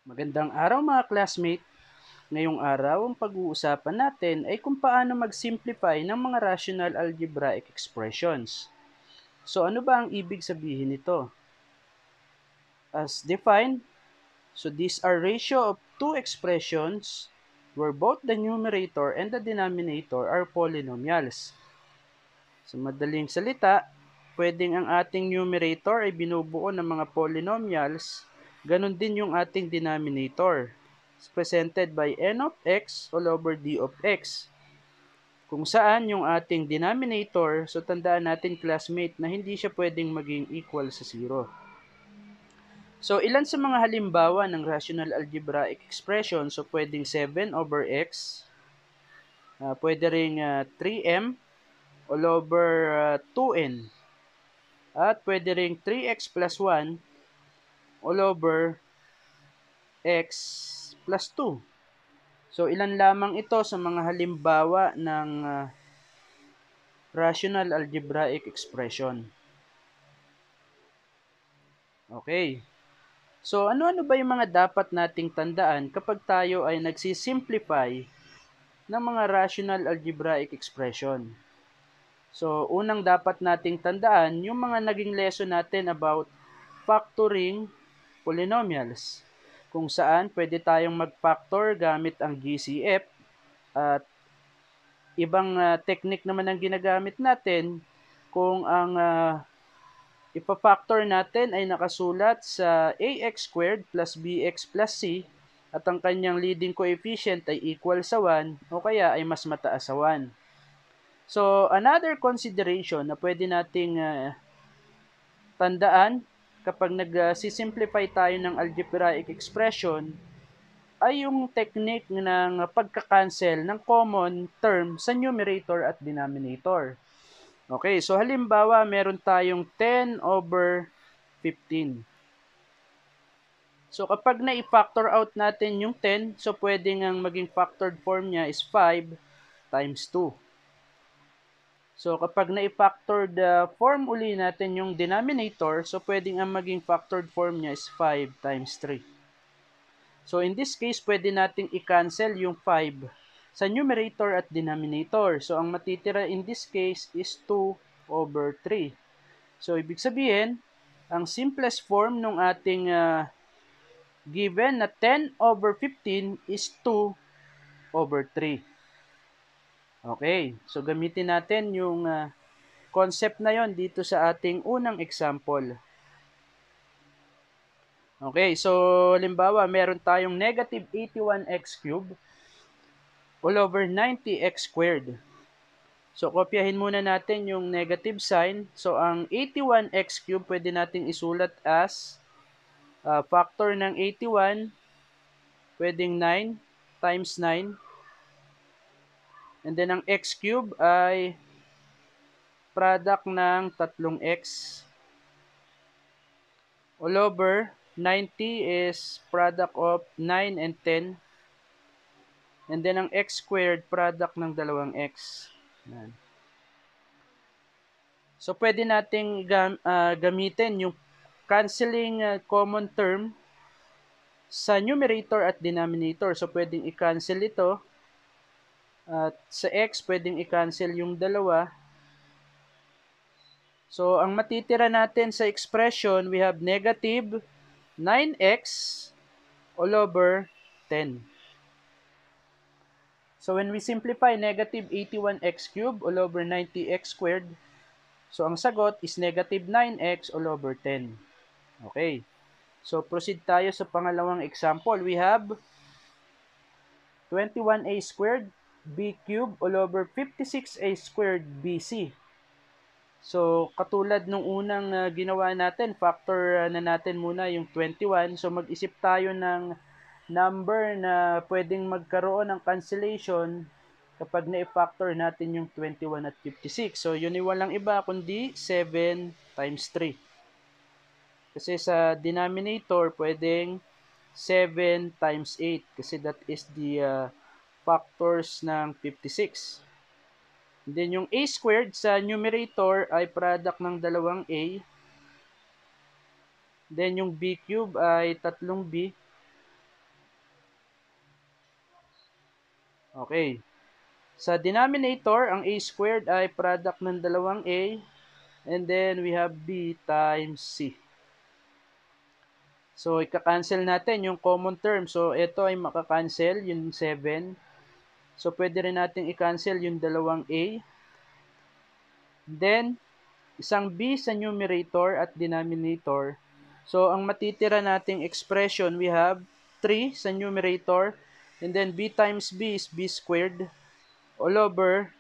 Magandang araw mga classmate. Ngayong araw, ang pag-uusapan natin ay kung paano mag-simplify ng mga rational algebraic expressions. So ano ba ang ibig sabihin nito? As defined, so these are ratio of two expressions where both the numerator and the denominator are polynomials. Sa madaling salita, pwedeng ang ating numerator ay binubuo ng mga polynomials, ganun din yung ating denominator. It's presented by n of x all over d of x. Kung saan yung ating denominator, so tandaan natin classmate na hindi siya pwedeng maging equal sa 0. So ilan sa mga halimbawa ng rational algebraic expression? So pwedeng 7 over x, pwede ring 3m all over 2n, at pwede ring 3x plus 1 all over x plus 2. So ilan lamang ito sa mga halimbawa ng rational algebraic expression. Okay. So ano-ano ba yung mga dapat nating tandaan kapag tayo ay nagsisimplify ng mga rational algebraic expression? So unang dapat nating tandaan yung mga naging lesson natin about factoring polynomials, kung saan pwede tayong mag-factor gamit ang GCF at ibang technique naman ang ginagamit natin kung ang ipa-factor natin ay nakasulat sa ax squared plus bx plus c at ang kanyang leading coefficient ay equal sa 1 o kaya ay mas mataas sa 1. So, another consideration na pwede nating tandaan kapag nag-simplify tayo ng algebraic expression ay yung technique ng pagka-cancel ng common term sa numerator at denominator. Okay, so halimbawa meron tayong 10 over 15. So kapag na-factor out natin yung 10, so pwedeng ang maging factored form niya is 5 times 2. So kapag na-factored form uli natin yung denominator, so pwedeng ang maging factored form niya is 5 times 3. So in this case, pwede nating i-cancel yung 5 sa numerator at denominator. So ang matitira in this case is 2 over 3. So ibig sabihin, ang simplest form ng ating given na 10 over 15 is 2 over 3. Okay, so gamitin natin yung concept na yon dito sa ating unang example. Okay, so halimbawa meron tayong negative 81x cubed all over 90x squared. So kopyahin muna natin yung negative sign. So ang 81x cubed pwede nating isulat as factor ng 81, pwedeng 9 times 9. And then ang x cube ay product ng 3x all over 90 is product of 9 and 10. And then ang x squared product ng dalawang x. Yan. So pwede nating gamitin yung canceling common term sa numerator at denominator. So pwedeng i-cancel ito. At sa x pwedeng i-cancel yung dalawa. So, ang matitira natin sa expression, we have negative 9x all over 10. So, when we simplify negative 81x cubed all over 90x squared, so ang sagot is negative 9x all over 10. Okay. So, proceed tayo sa pangalawang example. We have 21a squared b cubed all over 56a squared bc. So, katulad nung unang ginawa natin, factor na natin muna yung 21. So, mag-isip tayo ng number na pwedeng magkaroon ng cancellation kapag na-factor natin yung 21 at 56. So, yun ay walang iba kundi 7 times 3. Kasi sa denominator, pwedeng 7 times 8 kasi that is the factors ng 56. Then yung a squared sa numerator ay product ng dalawang a. Then yung b cube ay tatlong b. Okay. Sa denominator, ang a squared ay product ng dalawang a, and then we have b times c. So, ika-cancel natin yung common term. So, ito ay makakancel, yung 7. So, pwede rin natin i-cancel yung dalawang a. Then, isang b sa numerator at denominator. So, ang matitira nating expression, we have 3 sa numerator, and then b times b is b squared all over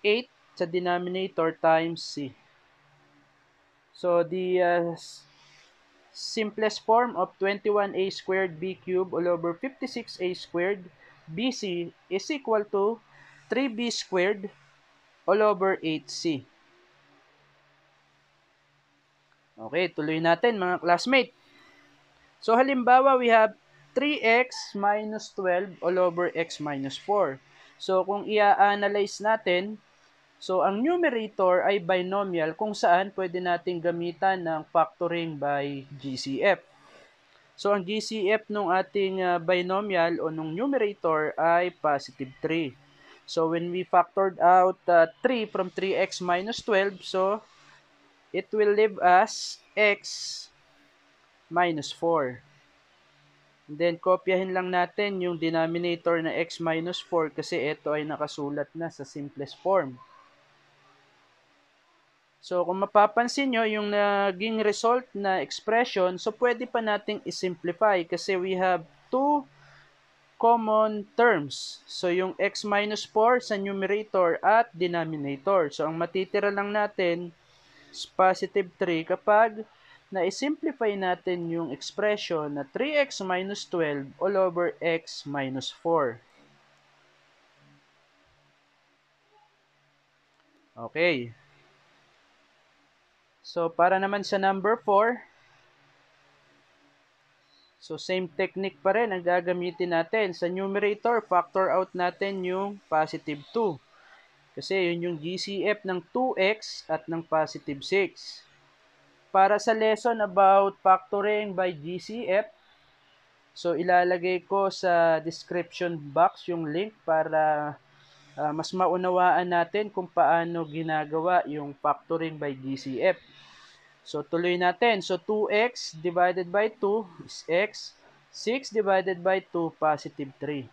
8 sa denominator times c. So, the simplest form of 21a squared b cubed all over 56a squared bc is equal to 3b squared all over 8c. Okay, tuloy natin mga classmate. So, halimbawa, we have 3x minus 12 all over x minus 4. So, kung i-analyze natin, so ang numerator ay binomial kung saan pwede nating gamitan ng factoring by GCF. So, ang GCF nung ating binomial o nung numerator ay positive 3. So, when we factored out 3 from 3x minus 12, so it will leave us x minus 4. And then, kopyahin lang natin yung denominator na x minus 4 kasi ito ay nakasulat na sa simplest form. So, kung mapapansin nyo, yung naging result na expression, so pwede pa nating isimplify kasi we have two common terms. So, yung x minus 4 sa numerator at denominator. So, ang matitira lang natin is positive 3 kapag na-simplify natin yung expression na 3x minus 12 all over x minus 4. Okay. So, para naman sa number 4, so same technique pa rin ang gagamitin natin. Sa numerator, factor out natin yung positive 2. Kasi yun yung GCF ng 2x at ng positive 6. Para sa lesson about factoring by GCF, so ilalagay ko sa description box yung link para mas maunawaan natin kung paano ginagawa yung factoring by GCF. So tuloy natin. So 2x divided by 2 is x. 6 divided by 2, positive 3.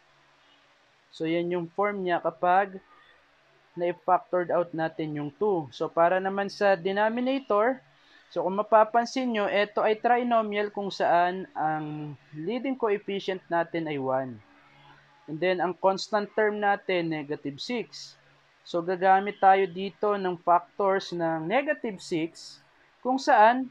So yan yung form niya kapag na-factored out natin yung 2. So, para naman sa denominator, so kung mapapansin nyo, ito ay trinomial kung saan ang leading coefficient natin ay 1. And then, ang constant term natin, negative 6. So, gagamit tayo dito ng factors ng negative 6 kung saan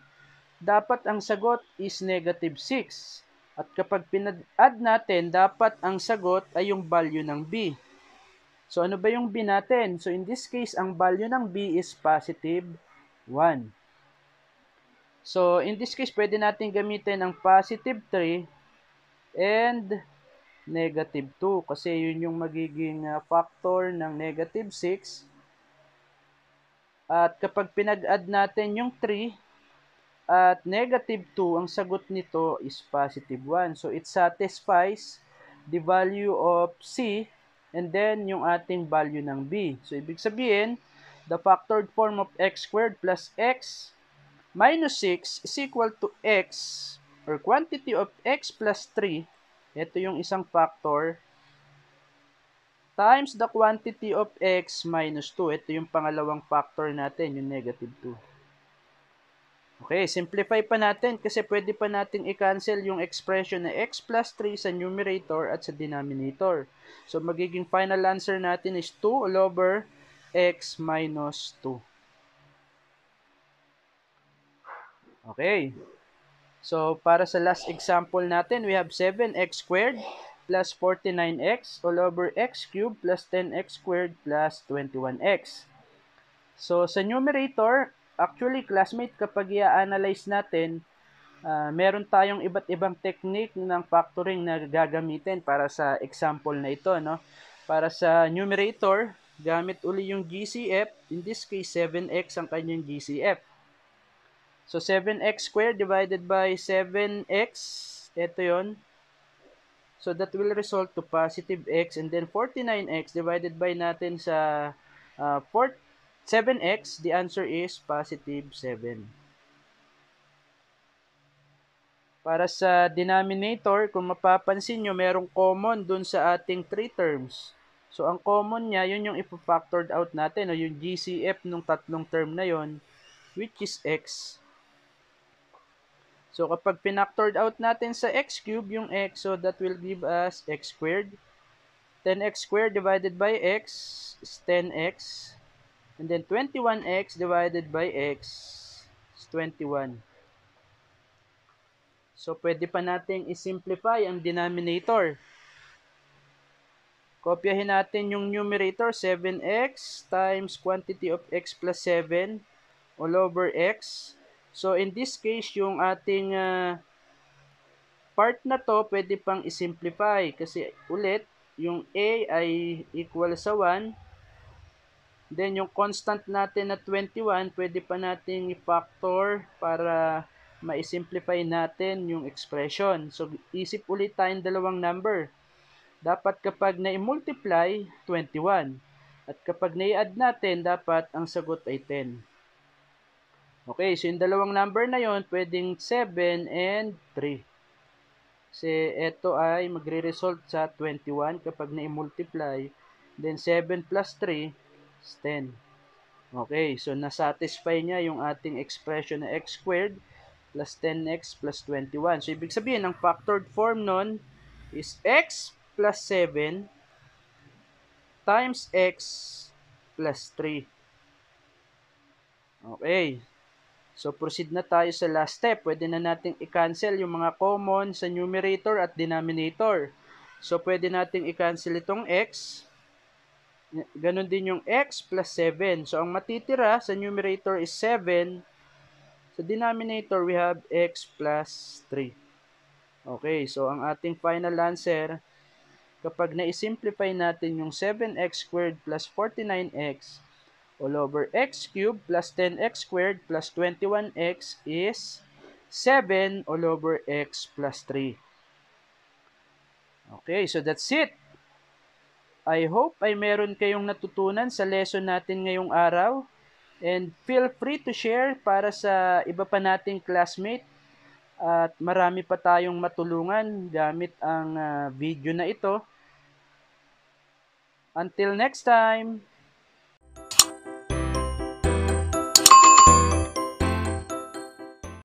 dapat ang sagot is negative 6. At kapag pinag-add natin, dapat ang sagot ay yung value ng b. So, ano ba yung b natin? So, in this case, ang value ng b is positive 1. So, in this case, pwede natin gamitin ang positive 3 and negative 2 kasi yun yung magiging factor ng negative 6. At kapag pinag-add natin yung 3 at negative 2, ang sagot nito is positive 1. So, it satisfies the value of c and then yung ating value ng b. So, ibig sabihin, the factored form of x squared plus x minus 6 is equal to x or quantity of x plus 3. Ito yung isang factor times the quantity of x minus 2. Ito yung pangalawang factor natin, yung negative 2. Okay, simplify pa natin kasi pwede pa natin i-cancel yung expression na x plus 3 sa numerator at sa denominator. So, magiging final answer natin is 2 all over x minus 2. Okay. So, para sa last example natin, we have 7x squared plus 49x all over x cubed plus 10x squared plus 21x. So, sa numerator, actually, classmate, kapag i-analyze natin, meron tayong iba't ibang technique ng factoring na gagamitin para sa example na ito, no? Para sa numerator, gamit uli yung GCF. In this case, 7x ang kanyang GCF. So, 7x squared divided by 7x, ito yon. So that will result to positive x, and then 49x divided by natin sa 7x, the answer is positive 7. Para sa denominator, kung mapapansin nyo, merong common dun sa ating 3 terms. So, ang common niya, yun yung ipo-factored out natin, o yung GCF nung tatlong term na yon, which is x. So, kapag pinactored out natin sa x cube yung x, so that will give us x squared. 10x squared divided by x is 10x. And then 21x divided by x is 21. So, pwede pa nating isimplify ang denominator. Kopyahin natin yung numerator, 7x times quantity of x plus 7 all over x. So, in this case, yung ating part na to, pwede pang isimplify. Kasi ulit, yung a ay equal sa 1. Then, yung constant natin na 21, pwede pa nating i-factor para ma-simplify natin yung expression. So, isip ulit tayong dalawang number. Dapat kapag na-multiply, 21. At kapag na-add natin, dapat ang sagot ay 10. Okay, so yung dalawang number na yon, pwedeng 7 and 3. Kasi ito ay magre-result sa 21 kapag na-multiply. Then 7 plus 3 is 10. Okay, so nasatisfy niya yung ating expression na x squared plus 10x plus 21. So, ibig sabihin, ang factored form nun is x plus 7 times x plus 3. Okay. So, proceed na tayo sa last step. Pwede na nating i-cancel yung mga common sa numerator at denominator. So, pwede nating i-cancel itong x. Ganon din yung x plus 7. So, ang matitira sa numerator is 7. Sa denominator, we have x plus 3. Okay, so ang ating final answer, kapag na-simplify natin yung 7x squared plus 49x all over x cubed plus 10x squared plus 21x is 7 all over x plus 3. Okay, so that's it. I hope ay meron kayong natutunan sa lesson natin ngayong araw. And feel free to share para sa iba pa nating classmate. At marami pa tayong matulungan gamit ang video na ito. Until next time!